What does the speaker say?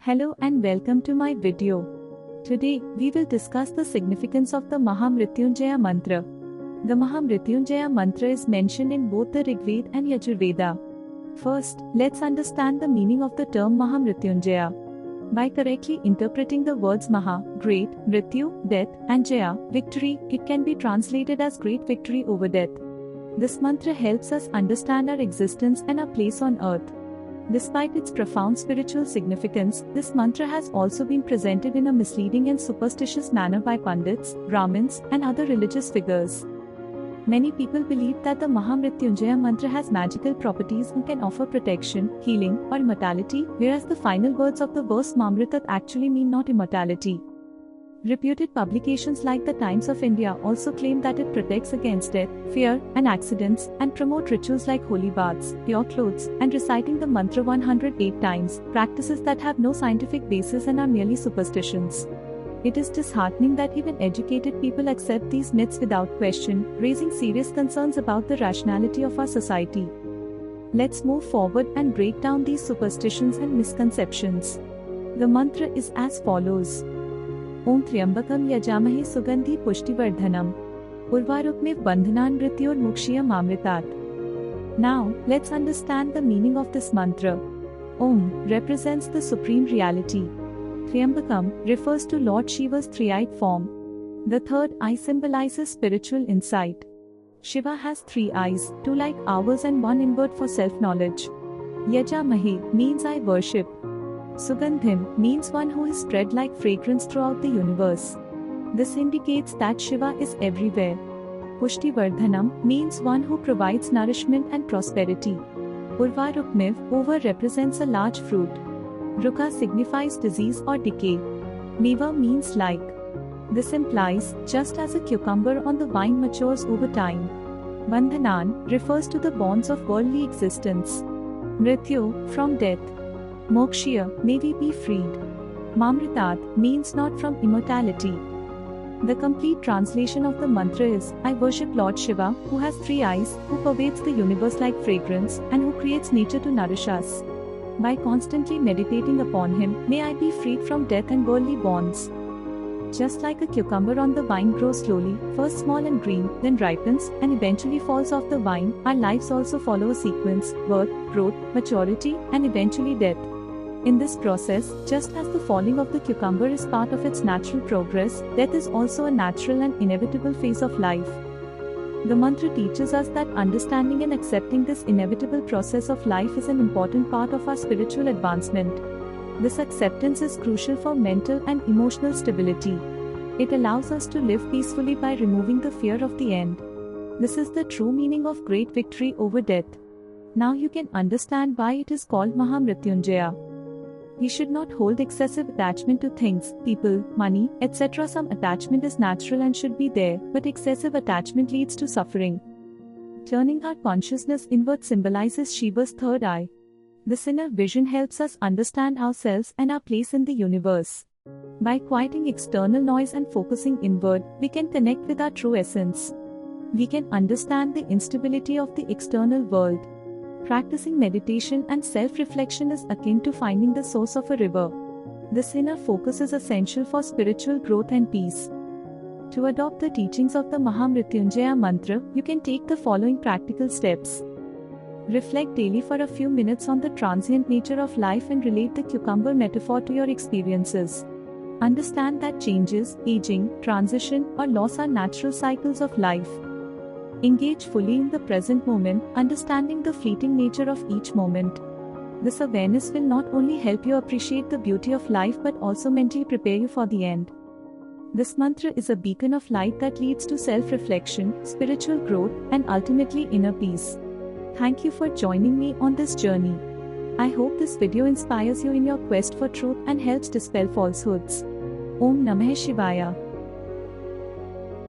Hello and welcome to my video. Today, we will discuss the significance of the Mahamrityunjaya mantra. The Mahamrityunjaya mantra is mentioned in both the Rigveda and Yajurveda. First, let's understand the meaning of the term Mahamrityunjaya. By correctly interpreting the words Maha, great, Mrityu, death, and Jaya, victory, it can be translated as great victory over death. This mantra helps us understand our existence and our place on earth. Despite its profound spiritual significance, this mantra has also been presented in a misleading and superstitious manner by Pandits, Brahmins, and other religious figures. Many people believe that the Mahamrityunjaya mantra has magical properties and can offer protection, healing, or immortality, whereas the final words of the verse Mamritat actually mean not immortality. Reputed publications like the Times of India also claim that it protects against death, fear, and accidents, and promote rituals like holy baths, pure clothes, and reciting the mantra 108 times, practices that have no scientific basis and are merely superstitions. It is disheartening that even educated people accept these myths without question, raising serious concerns about the rationality of our society. Let's move forward and break down these superstitions and misconceptions. The mantra is as follows. ओम त्र्यंबकम यजामहे सुगंधि पुष्टिवर्धनम उर्वारुकमिव बंधनान् मृत्योर्मुक्षीयमामृतात्. Now, let's understand the meaning of this mantra. Om represents the supreme reality. Triambakam refers to Lord Shiva's three-eyed form. The third eye symbolizes spiritual insight. Shiva has three eyes, two like ours and one inward for self-knowledge. Yajamahe means I worship. Sugandhim means one who is spread like fragrance throughout the universe. This indicates that Shiva is everywhere. Pushtivardhanam means one who provides nourishment and prosperity. Urvarukmiv, over represents a large fruit. Ruka signifies disease or decay. Meva means like. This implies, just as a cucumber on the vine matures over time. Bandhanan refers to the bonds of worldly existence. Mrityu, from death. Mokshya, may we be freed. Mamritat means not from immortality. The complete translation of the mantra is, I worship Lord Shiva, who has three eyes, who pervades the universe like fragrance, and who creates nature to nourish us. By constantly meditating upon him, may I be freed from death and worldly bonds. Just like a cucumber on the vine grows slowly, first small and green, then ripens, and eventually falls off the vine, our lives also follow a sequence: birth, growth, maturity, and eventually death. In this process, just as the falling of the cucumber is part of its natural progress, death is also a natural and inevitable phase of life. The mantra teaches us that understanding and accepting this inevitable process of life is an important part of our spiritual advancement. This acceptance is crucial for mental and emotional stability. It allows us to live peacefully by removing the fear of the end. This is the true meaning of great victory over death. Now you can understand why it is called Mahamrityunjaya. We should not hold excessive attachment to things, people, money, etc. Some attachment is natural and should be there, but excessive attachment leads to suffering. Turning our consciousness inward symbolizes Shiva's third eye. This inner vision helps us understand ourselves and our place in the universe. By quieting external noise and focusing inward, we can connect with our true essence. We can understand the instability of the external world. Practicing meditation and self-reflection is akin to finding the source of a river. This inner focus is essential for spiritual growth and peace. To adopt the teachings of the Mahamrityunjaya mantra, you can take the following practical steps. Reflect daily for a few minutes on the transient nature of life and relate the cucumber metaphor to your experiences. Understand that changes, aging, transition, or loss are natural cycles of life. Engage fully in the present moment, understanding the fleeting nature of each moment. This awareness will not only help you appreciate the beauty of life but also mentally prepare you for the end. This mantra is a beacon of light that leads to self-reflection, spiritual growth, and ultimately inner peace. Thank you for joining me on this journey. I hope this video inspires you in your quest for truth and helps dispel falsehoods. Om Namah Shivaya.